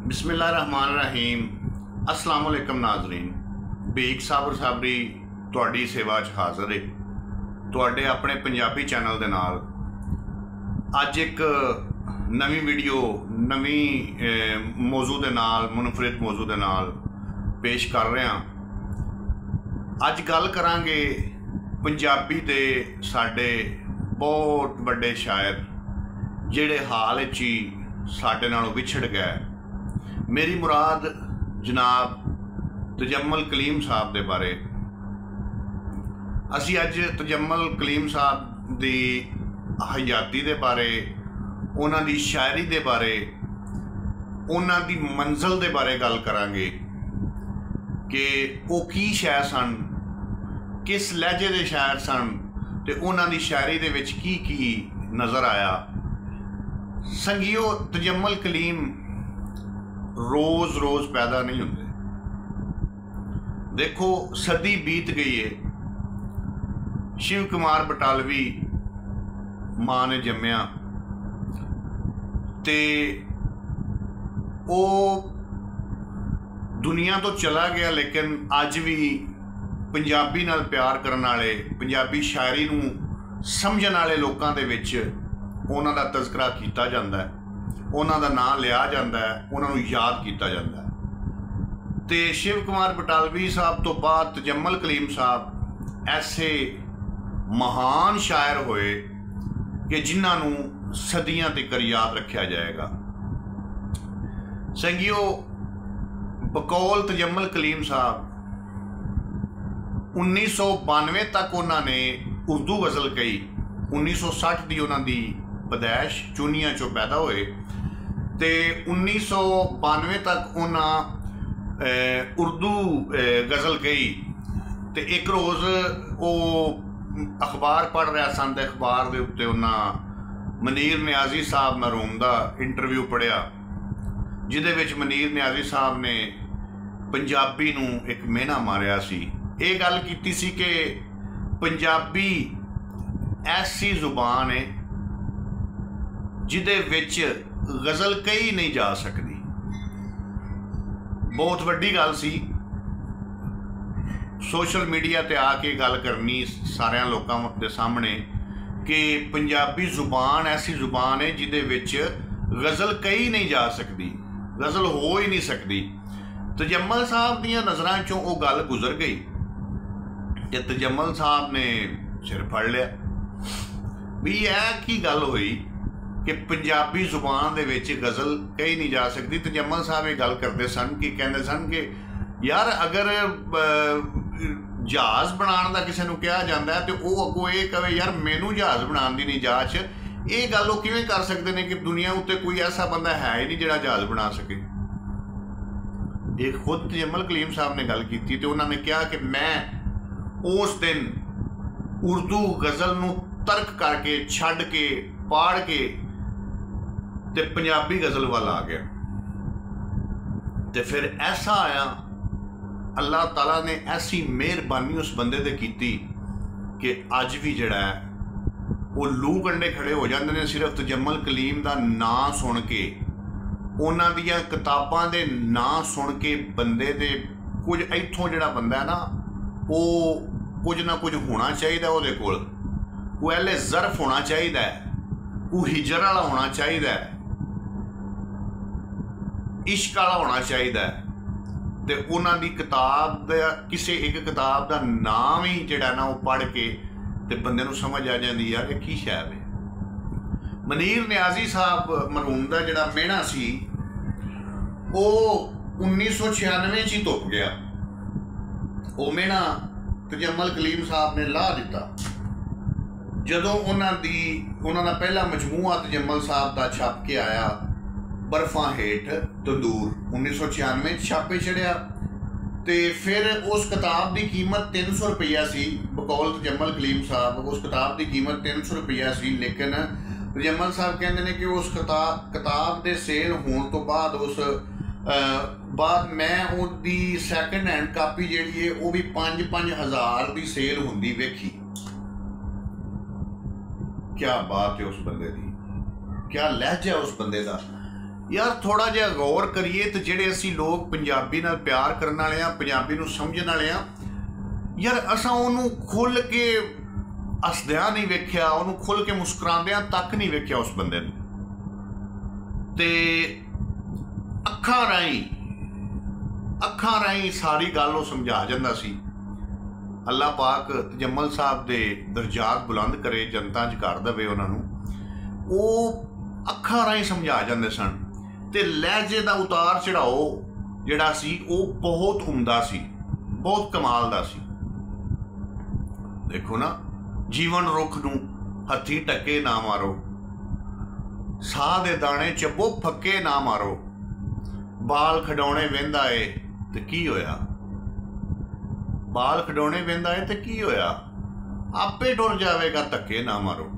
बिस्मिल्लाहिर्रहमानिर्रहीम। अस्सलाम वालेकुम नाज़रीन। बेग साबर साबरी तुहाडी सेवा च हाज़र है तुहाडे अपने पंजाबी चैनल दे नाल। अज एक नवी वीडियो नवी मौजू दे नाल मुनफरिद मौजू दे नाल पेश कर रहे हैं। अज गल करांगे पंजाबी दे साडे बहुत वड्डे शायर जिहड़े हाल च ही साडे नालों विछड़ गए। मेरी मुराद जनाब तजम्मल कलीम साहब दे बारे। असी अज तजम्मल कलीम साहब दी हयाती दे बारे, उन्हां दी शायरी दे बारे, उन्हां दी मंजिल दे बारे गल करांगे कि वो की शायर सन, किस लहजे दे शायर सन ते उन्हां दी शायरी दे विच की नज़र आया। संगियो, तजम्मल कलीम रोज़ रोज़ पैदा नहीं होंगे। देखो सदी बीत गई है, शिव कुमार बटालवी मां ने जम्मिया ते वो दुनिया तो चला गया, लेकिन अज भी पंजाबी नाल प्यार करने वाले, पंजाबी शायरी नूं समझण वाले लोकां दे विच उन्हां दा तज़करा किया जाता है, उन्हां दा नाम लिया जाता है, उन्हां नूं याद किया जाता है। तो शिव कुमार बटालवी साहब तो बाद तजम्मल कलीम साहब ऐसे महान शायर होए कि जिन्हां नूं सदियां तक याद रखा जाएगा। संगियो, बकौल तजम्मल कलीम साहब 1992 तक उन्होंने उर्दू गज़ल कही। 1960 की उन्होंने पैदाइश चूनिया चो पैदा होए ते 1992 तक उन्हें उर्दू गज़ल कही। तो एक रोज़ वो अखबार पढ़ रहा सन, तो अखबार के उत्ते उन्हें मनीर नियाजी साहब मरहूम का इंटरव्यू पढ़िया, जिहदे विच मनीर नियाजी साहब ने पंजाबी नूं एक मेहना मारिया सी। ये गल कीती सी कि पंजाबी ऐसी जुबान है जिहदे विच गज़ल कही नहीं जा सकती। बहुत वड्डी गल सी सोशल मीडिया ते आके गल करनी सारे लोगों के सामने कि पंजाबी जुबान ऐसी जुबान है जिहदे विच गज़ल कही नहीं जा सकती, गज़ल हो ही नहीं सकती। तजम्मल साहब दियां नज़रां चों वो गल गुजर गई कि तजम्मल साहब ने सिर फड़ लिया भी यह की गल हुई कि पंजाबी जुबान दे विच गज़ल कही नहीं जा सकती। तजम्मल साहब ये गल करते सन कि कहते सन कि यार अगर जहाज़ बनाने का किसी को कहा जाता है तो वह अगों ये कहे यार मैनू जहाज़ बनाने की नहीं जाच, ये गल वो किवें कर सकते हैं कि दुनिया उत्ते कोई ऐसा बंदा है ही नहीं जिहड़ा जहाज़ बना सके। ये खुद तजम्मल कलीम साहब ने गल की तो उन्होंने कहा कि मैं उस दिन उर्दू गज़ल नूं तर्क करके छड्ड के पाड़ के ते पंजाबी गज़ल वाल आ गया। तो फिर ऐसा आया, अल्लाह ताला ने ऐसी मेहरबानी उस बंदे ते कीती कि अज भी जिहड़ा है वो लू कंडे खड़े हो जाते हैं सिर्फ तजम्मल कलीम का नाम सुन के, उन्हां दियां किताबां दे नाम सुन के बंदे दे कुछ इत्थों जिहड़ा बंदा है ना वो कुछ ना कुछ होना चाहिए, उहदे कोल वो अहले ज़र्फ होना चाहिए, वो हिजर वाला होना चाहिए, इश्क वाला होना चाहिए। तो उन्हां दी किताब दा किसी एक किताब का नाम ही जिहड़ा ना वो पढ़ के ते बंदे नूं समझ आ जाती यार ये की शायर है। मनीर नियाजी साहब मरहूम का जिहड़ा मेहना सी वो 1996 ही तुप गया। वो मेहना तजम्मल कलीम साहब ने ला दिता जदों उन्होंने पहला मजमूआ तजम्मल साहब का छप के आया, बर्फां हेठ तंदूर 1996 छापे चढ़िया। तो फिर उस किताब की कीमत 300 रुपया सी। बकौल तजम्मल कलीम साहब उस किताब की कीमत 300 रुपया सी, लेकिन तजम्मल साहब कहते हैं कि उस किताब के सेल होने तो बाद उस बाद मैं उसकी सैकेंड हैंड कापी जी है वो भी 5-5 हज़ार की सेल होंदी वेखी। क्या बात है उस बंदे की, क्या लहजा उस बंदे का। यार थोड़ा जिहा गौर करिए तो ਜਿਹੜੇ ਅਸੀਂ ਲੋਕ ਪੰਜਾਬੀ ਨਾਲ ਪਿਆਰ ਕਰਨ ਵਾਲੇ ਆ, ਪੰਜਾਬੀ ਨੂੰ ਸਮਝਣ ਵਾਲੇ ਆ, ਯਾਰ ਅਸਾਂ ਉਹਨੂੰ ਖੁੱਲ੍ਹ ਕੇ ਹੱਸਦਿਆਂ ਨਹੀਂ ਵੇਖਿਆ, ਉਹਨੂੰ ਖੁੱਲ੍ਹ ਕੇ ਮੁਸਕਰਾਉਂਦਿਆਂ ਤੱਕ ਨਹੀਂ ਵੇਖਿਆ ਉਸ ਬੰਦੇ ਨੂੰ। ਤੇ ਅੱਖਾਂ ਰਾਹੀਂ ਸਾਰੀ ਗੱਲ ਉਹ ਸਮਝਾ ਜਾਂਦਾ ਸੀ। ਅੱਲਾ ਪਾਕ ਤਜੱਮਲ ਸਾਹਿਬ ਦੇ ਦਰਜਾਤ ਬੁਲੰਦ ਕਰੇ, ਜਨਤਾ 'ਚ ਕਰ ਦੇਵੇ ਉਹਨਾਂ ਨੂੰ। ਉਹ ਅੱਖਾਂ ਰਾਹੀਂ ਸਮਝਾ ਜਾਂਦੇ ਸਨ ਤੇ ਲਹਿਜੇ ਦਾ ਉਤਾਰ ਚੜਾਓ ਜਿਹੜਾ ਸੀ ਉਹ ਬਹੁਤ ਉਮਦਾ ਸੀ, ਬਹੁਤ ਕਮਾਲ ਦਾ ਸੀ। ਦੇਖੋ ਨਾ, ਜੀਵਨ ਰੁੱਖ ਨੂੰ ਹੱਥੀਂ ਟੱਕੇ ਨਾ ਮਾਰੋ, ਸਾਹ ਦੇ ਦਾਣੇ ਚੱਬੋ ਫੱਕੇ ਨਾ ਮਾਰੋ, ਬਾਲ ਖਡਾਉਣੇ ਵਹਿੰਦਾ ਏ ਤੇ ਕੀ ਹੋਇਆ, ਬਾਲ ਖਡਾਉਣੇ ਵਹਿੰਦਾ ਏ ਤੇ ਕੀ ਹੋਇਆ, ਆਪੇ ਟੁਰ ਜਾਵੇਗਾ, ਧੱਕੇ ਨਾ ਮਾਰੋ।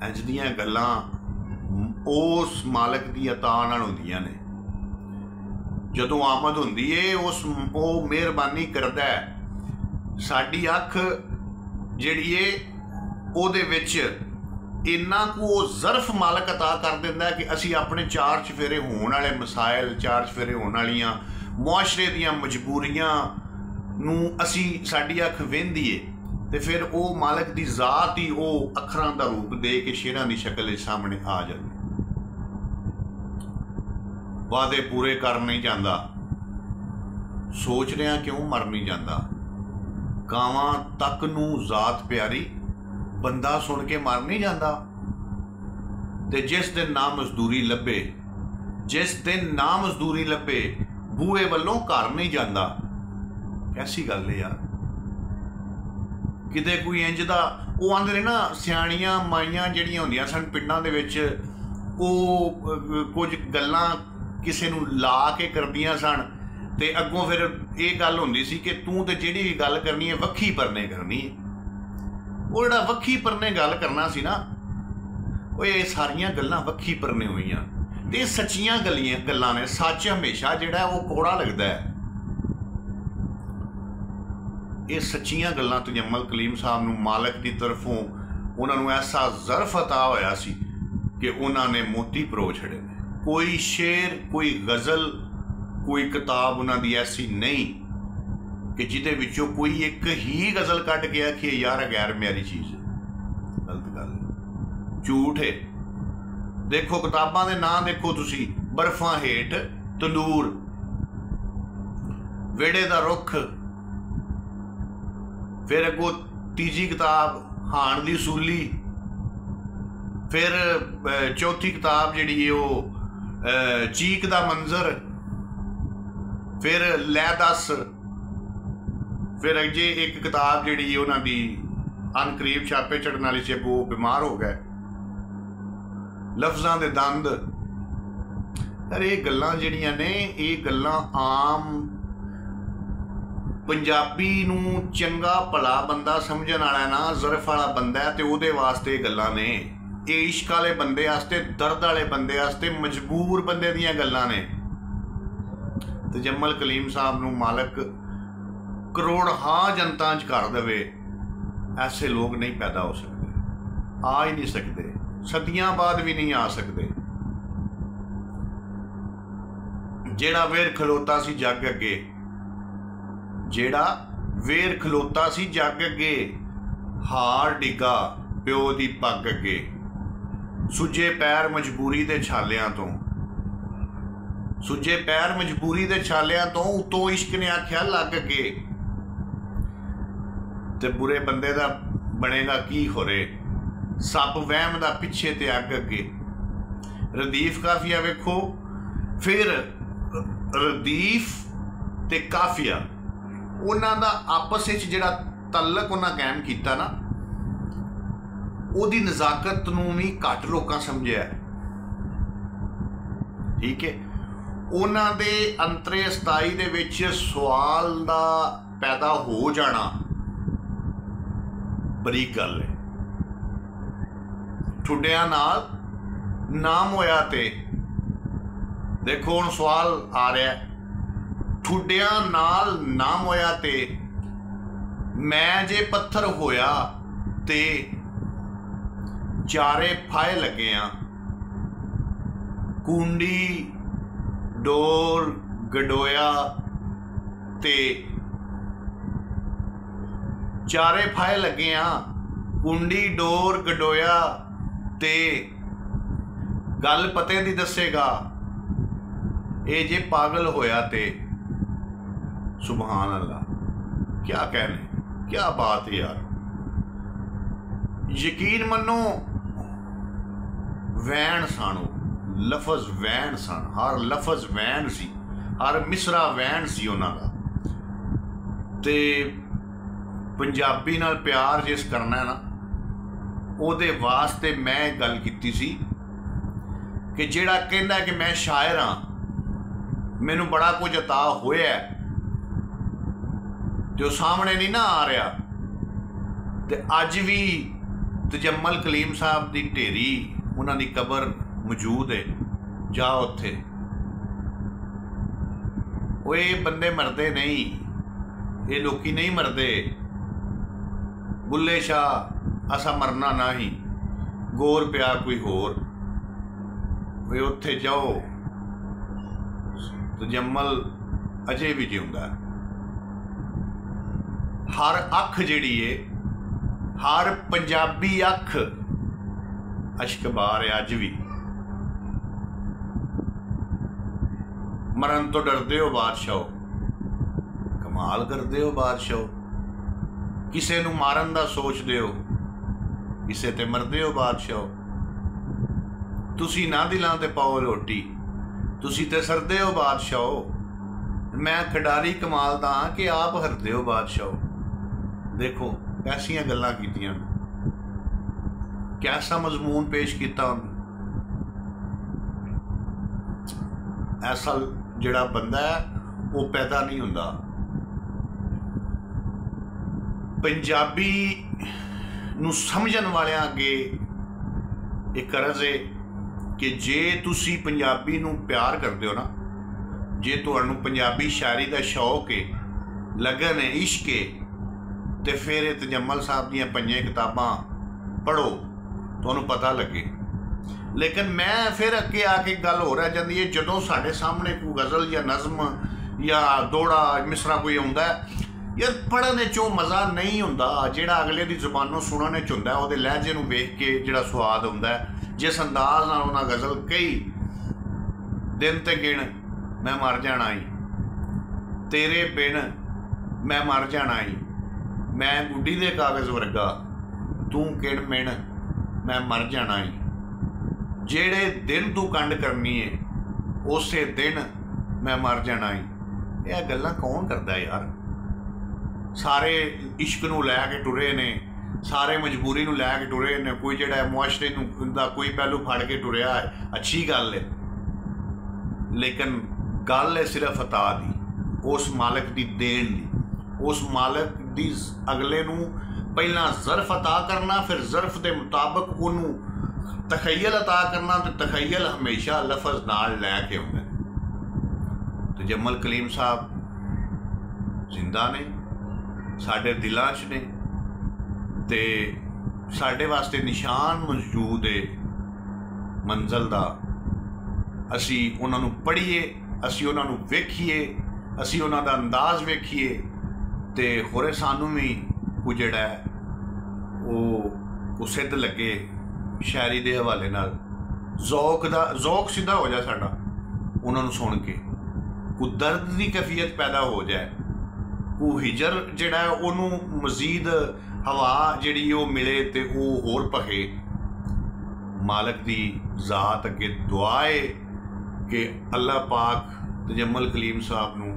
ਇੰਝ ਦੀਆਂ ਗੱਲਾਂ ਉਸ ਮਾਲਕ ਦੀ ਅਤਾ ਨਾਲ ਹੁੰਦੀਆਂ ਨੇ। ਜਦੋਂ ਆਮਦ ਹੁੰਦੀ ਏ ਉਹ ਮਿਹਰਬਾਨੀ ਕਰਦਾ ਹੈ। ਸਾਡੀ ਅੱਖ ਜਿਹੜੀ ਏ ਉਹਦੇ ਵਿੱਚ ਇੰਨਾ ਕੁ ਉਹ ਜ਼ਰਫ ਮਾਲਕ ਅਤਾ ਕਰ ਦਿੰਦਾ ਕਿ ਅਸੀਂ ਆਪਣੇ ਚਾਰ ਚਫੇਰੇ ਹੋਣ ਵਾਲੇ ਮਸਾਇਲ, ਚਾਰ ਚਫੇਰੇ ਹੋਣ ਵਾਲੀਆਂ ਮੁਆਸ਼ਰੇ ਦੀਆਂ ਮਜਬੂਰੀਆਂ ਨੂੰ ਅਸੀਂ ਸਾਡੀ ਅੱਖ ਵਹਿੰਦੀ ਏ ਤੇ ਫਿਰ ਉਹ ਮਾਲਕ ਦੀ ਜ਼ਾਤ ਹੀ ਉਹ ਅੱਖਰਾਂ ਦਾ ਰੂਪ ਦੇ ਕੇ ਸ਼ੇਰਾਂ ਦੀ ਸ਼ਕਲ ਵਿੱਚ ਸਾਹਮਣੇ ਆ ਜਾਂਦੀ। ਵਾਅਦੇ ਪੂਰੇ ਕਰ ਨਹੀਂ ਜਾਂਦਾ, ਸੋਚ ਰਿਹਾ ਕਿਉਂ ਮਰ ਨਹੀਂ ਜਾਂਦਾ। ਕਾਵਾਂ ਤੱਕ ਨੂੰ ਜ਼ਾਤ ਪਿਆਰੀ, ਬੰਦਾ ਸੁਣ ਕੇ ਮਰ ਨਹੀਂ ਜਾਂਦਾ। ਤੇ ਜਿਸ ਦਿਨ ਨਾ ਮਜ਼ਦੂਰੀ ਲੱਭੇ, ਜਿਸ ਦਿਨ ਨਾ ਮਜ਼ਦੂਰੀ ਲੱਭੇ, ਬੂਹੇ ਵੱਲੋਂ ਘਰ ਨਹੀਂ ਜਾਂਦਾ। ਕੈਸੀ ਗੱਲ ਹੈ ਯਾਰ। ਕਿਤੇ ਕੋਈ ਇੰਜ ਦਾ ਉਹ ਆਂਦੇ ਨੇ ਨਾ, ਸਿਆਣੀਆਂ ਮਾਈਆਂ ਜਿਹੜੀਆਂ ਹੁੰਦੀਆਂ ਸਨ ਪਿੰਡਾਂ ਦੇ ਵਿੱਚ, ਉਹ ਕੁਝ ਗੱਲਾਂ ਕਿਸੇ ਨੂੰ ਲਾ ਕੇ ਕਰਦੀਆਂ ਸਨ ਤੇ ਅੱਗੋਂ ਫਿਰ ਇਹ ਗੱਲ ਹੁੰਦੀ ਸੀ ਕਿ ਤੂੰ ਤੇ ਜਿਹੜੀ ਵੀ ਗੱਲ ਕਰਨੀ ਹੈ ਵੱਖੀ ਪਰਨੇ ਕਰਨੀ ਹੈ। ਉਹ ਜਿਹੜਾ ਵੱਖੀ ਪਰਨੇ ਗੱਲ ਕਰਨਾ ਸੀ ਨਾ, ਉਹ ਇਹ ਸਾਰੀਆਂ ਗੱਲਾਂ ਵੱਖੀ ਪਰਨੇ ਹੋਈਆਂ ਤੇ ਸੱਚੀਆਂ ਗੱਲਾਂ ਨੇ। ਸੱਚ ਹਮੇਸ਼ਾ ਜਿਹੜਾ ਉਹ ਕੌੜਾ ਲੱਗਦਾ ਹੈ। ਇਹ ਸੱਚੀਆਂ ਗੱਲਾਂ ਤਜੱਮਲ ਕਲੀਮ ਸਾਹਿਬ ਨੂੰ ਮਾਲਕ ਦੀ ਤਰਫੋਂ ਉਹਨਾਂ ਨੂੰ ਐਸਾ ਜ਼ਰਫ ਅਤਾ ਹੋਇਆ ਸੀ ਕਿ ਉਹਨਾਂ ਨੇ ਮੋਤੀ ਪਰੋ ਛੜੇ ਨੇ। ਕੋਈ ਸ਼ੇਰ, ਕੋਈ ਗਜ਼ਲ, ਕੋਈ ਕਿਤਾਬ ਉਹਨਾਂ ਦੀ ਐਸੀ ਨਹੀਂ ਕਿ ਜਿਹਦੇ ਵਿੱਚੋਂ ਕੋਈ ਇੱਕ ਹੀ ਗਜ਼ਲ ਕੱਢ ਕੇ ਆਖੀਏ ਯਾਰ ਗੈਰ ਮਿਆਰੀ ਚੀਜ਼ ਹੈ। ਗਲਤ ਗੱਲ, ਝੂਠ ਹੈ। ਦੇਖੋ ਕਿਤਾਬਾਂ ਦੇ ਨਾਂ ਦੇਖੋ ਤੁਸੀਂ, ਬਰਫਾਂ ਹੇਠ ਤੰਦੂਰ, ਵਿਹੜੇ ਦਾ ਰੁੱਖ, ਫਿਰ ਅੱਗੋਂ ਤੀਜੀ ਕਿਤਾਬ ਹਾਣ ਦੀ ਸੂਲੀ, ਫਿਰ ਚੌਥੀ ਕਿਤਾਬ ਜਿਹੜੀ ਉਹ ਚੀਕ ਦਾ ਮੰਜ਼ਰ, ਫਿਰ ਲੈ ਦੱਸ, ਫਿਰ ਅਜੇ ਇੱਕ ਕਿਤਾਬ ਜਿਹੜੀ ਉਹਨਾਂ ਦੀ ਅਨਕਰੀਬ ਛਾਪੇ ਚੜਨ ਵਾਲੀ ਸੀ, ਉਹ ਬਿਮਾਰ ਹੋ ਗਏ, ਲਫ਼ਜ਼ਾਂ ਦੇ ਦੰਦ। ਯਾਰ ਇਹ ਗੱਲਾਂ ਜਿਹੜੀਆਂ ਨੇ, ਇਹ ਗੱਲਾਂ ਆਮ ਪੰਜਾਬੀ ਨੂੰ ਚੰਗਾ ਭਲਾ ਬੰਦਾ ਸਮਝਣ ਵਾਲਾ ਨਾ, ਜ਼ਰਫ ਵਾਲਾ ਬੰਦਾ ਹੈ ਤੇ ਉਹਦੇ ਵਾਸਤੇ ਇਹ ਗੱਲਾਂ ਨੇ। ਇਹ ਇਸ਼ਕ ਵਾਲੇ ਬੰਦੇ ਵਾਸਤੇ, ਦਰਦ ਵਾਲੇ ਬੰਦੇ ਵਾਸਤੇ, ਮਜਬੂਰ ਬੰਦੇ ਦੀਆਂ ਗੱਲਾਂ ਨੇ। ਤਜੱਮਲ ਕਲੀਮ ਸਾਹਿਬ ਨੂੰ ਮਾਲਕ ਕਰੋੜਾਂ ਜਨਤਾ 'ਚ ਕਰ ਦੇਵੇ, ਐਸੇ ਲੋਕ ਨਹੀਂ ਪੈਦਾ ਹੋ ਸਕਦੇ, ਆ ਹੀ ਨਹੀਂ ਸਕਦੇ, ਸਦੀਆਂ ਬਾਅਦ ਵੀ ਨਹੀਂ ਆ ਸਕਦੇ। ਜਿਹੜਾ ਵੇਰ ਖਲੋਤਾ ਸੀ ਜੱਗ ਅੱਗੇ, ਜਿਹੜਾ ਵੇਰ ਖਲੋਤਾ ਸੀ ਜੱਗ ਅੱਗੇ, ਹਾਰ ਡਿੱਗਾ ਪਿਓ ਦੀ ਪੱਗ ਅੱਗੇ, ਸੁੱਜੇ ਪੈਰ ਮਜਬੂਰੀ ਦੇ ਛਾਲਿਆਂ ਤੋਂ, ਸੁੱਜੇ ਪੈਰ ਮਜਬੂਰੀ ਦੇ ਛਾਲਿਆਂ ਤੋਂ, ਉਤੋਂ ਇਸ਼ਕ ਨੇ ਆਖਿਆ ਲੱਗ ਅੱਗੇ। ਤੇ ਬੁਰੇ ਬੰਦੇ ਦਾ ਬਣੇਗਾ ਕੀ ਹੋਰੇ, ਸੱਪ ਵਹਿਮ ਦਾ ਪਿੱਛੇ ਤੇ ਅੱਗ ਅੱਗੇ। ਰਦੀਫ ਕਾਫੀਆ ਵੇਖੋ, ਫਿਰ ਰਦੀਫ ਤੇ ਕਾਫੀਆ, ਉਹਨਾਂ ਦਾ ਆਪਸ ਵਿੱਚ ਜਿਹੜਾ ਤਲਕ ਉਹਨਾਂ ਕਾਇਮ ਕੀਤਾ ਨਾ, ਉਹਦੀ ਨਜ਼ਾਕਤ ਨੂੰ ਵੀ ਘੱਟ ਲੋਕਾਂ ਸਮਝਿਆ। ਠੀਕ ਹੈ, ਉਹਨਾਂ ਦੇ ਅੰਤਰੇ ਅਸਤਾਈ ਦੇ ਵਿੱਚ ਸਵਾਲ ਦਾ ਪੈਦਾ ਹੋ ਜਾਣਾ ਬਰੀਕ ਗੱਲ ਹੈ। ਠੁੱਡਿਆਂ ਨਾਲ ਨਾਮ ਹੋਇਆ ਤੇ ਦੇਖੋ ਹੁਣ ਸਵਾਲ ਆ ਰਿਹਾ, ਠੁੱਡਿਆਂ ਨਾਲ ਨਾਮ ਹੋਇਆ ਤੇ ਮੈਂ ਜੇ ਪੱਥਰ ਹੋਇਆ ਤੇ ਚਾਰੇ ਫਾਇ ਲੱਗੇ ਆ, कुंडी डोर गडोया ते चारे फाए लगे हाँ। कुंडी डोर गडोया ते गल पते दी दसेगा ये जे पागल होया ते। सुभान अल्लाह, क्या कहने, क्या बात है यार। यकीन मनो वैन सन, लफज वैन सन, हर लफज वैन सी, हर मिसरा वैन सी उन्हां दा। ते पंजाबी नाल प्यार जिस करना है ना, उहदे वास्ते मैं गल कीती सी कि जिहड़ा कहंदा कि मैं शायर हाँ, मैनू बड़ा कुछ अता होया जो सामने नहीं ना आ रहा, तो अज भी तजम्मल कलीम साहब की ढेरी उन्होंने कबर मौजूद है। जा उत्थे, वो ये बंदे मरदे नहीं, ये लोकी नहीं मरदे। बुल्ले शाह असा मरना ना ही, गोर पिया कोई होर। वे उत्थे जाओ, तजम्मल अजे भी जिउंदा। हर अख जिहड़ी है, हर पंजाबी अख अशकबार है अज भी। मरन तो डरदे हो बादशाह, कमाल करदे हो बादशाह। किसे नू मारन दा सोचदे हो, किसे ते मरदे हो बादशाह। तुसी ना दिलां ते पाओ रोटी, तुसी ते सरदे हो बादशाह। मैं खिडारी कमाल दा हां कि आप हरदे हो बादशाह। देखो कैसियां गल्लां कीतियां, कैसा मजमून पेश किया। ऐसा जिहड़ा बंदा है वो पैदा नहीं हुंदा। पंजाबी नू समझण वालियां अगे एक अर्ज है कि जे तुसी पंजाबी नू प्यार करदे हो ना, जे तुहानू पंजाबी शायरी का शौक है, लगन है, इश्क है, तो फिर तजम्मल साहब दीयां पंजे किताबां पढ़ो, तुहानू पता लगे। लेकिन मैं फिर अगे आके गल हो रह जाती है, जदों साढ़े सामने कोई गज़ल या नज़म या दोड़ा मिसरा कोई आउंदा है, यार पढ़ने चो मज़ा नहीं हुंदा। जिहड़ा अगले दी ज़ुबानों सुनने च हुंदा है, उहदे लहजे नूं वेख के जिहड़ा स्वाद हुंदा है, जिस अंदाज नाल उन्हां गज़ल कई, दिन ते गिण मैं मर जाना ही, तेरे बिन मैं मर जाना ही, मैं गुड्डी दे कागज़ वर्गा, तू किण मिण मैं मर जाना ही। जेड़े दिन तू कंड करनी है, उस दिन मैं मर जाना ही। यह गल्लां कौन करदा यार। सारे इश्क नूं लै के टुरे ने, सारे मजबूरी नूं लै के टुरे ने। कोई जिहड़ा मुआशरे नूं दा कोई पहलू फड़ के टुरिया है, अच्छी गल है, लेकिन गल है सिर्फ अता दी, उस मालक दी देन दी, उस मालक दी अगले नूं पहला ज़र्फ अता करना, फिर ज़र्फ के मुताबिक उन्होंने तखयल अता करना, तो तखयल हमेशा लफज नाल लैके आउंदा। तजम्मल कलीम साहब जिंदा ने, साडे दिलां च ने, ते साडे वास्ते निशान मौजूद है मंजिल दा। असी उन्हां नूं पढ़ीए, असी उन्हां नूं वेखीए, असी उन्हां दा अंदाज़ वेखीए, ते होरे सानू भी कुछ जिहड़ा है वो सिद्ध लगे शायरी के हवाले नाल। ज़ौक सीधा हो जाए साडा उन्होंने सुन के, कोई दर्द की कैफियत पैदा हो जाए, कोई हिजर जिहड़ा है उन्होंने मजीद हवा जिहड़ी वो मिले तो वो होर भखे। मालक की ज़ात अगे दुआ है कि अल्लाह पाक तजम्मल कलीम साहब नूं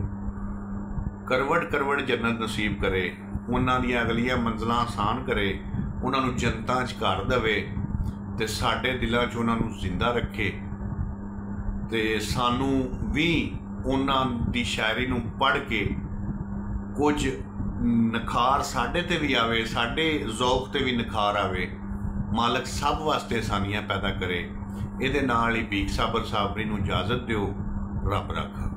करवट करवट जन्नत नसीब करे, उन्हां दी अगलियां मंजिलां आसान करे, उन्हां नूं जन्नतां च घर देवे, ते साडे दिलां च उन्हां नूं जिंदा रखे, ते सानू भी उन्हां दी शायरी नूं पढ़ के कुछ निखार साडे ते भी आवे, साडे ज़ौक ते भी निखार आवे। मालक सब वास्ते आसानियां पैदा करे। इहदे नाल ही भीख साबर साबरी नूं इजाजत दिओ। रब रखा।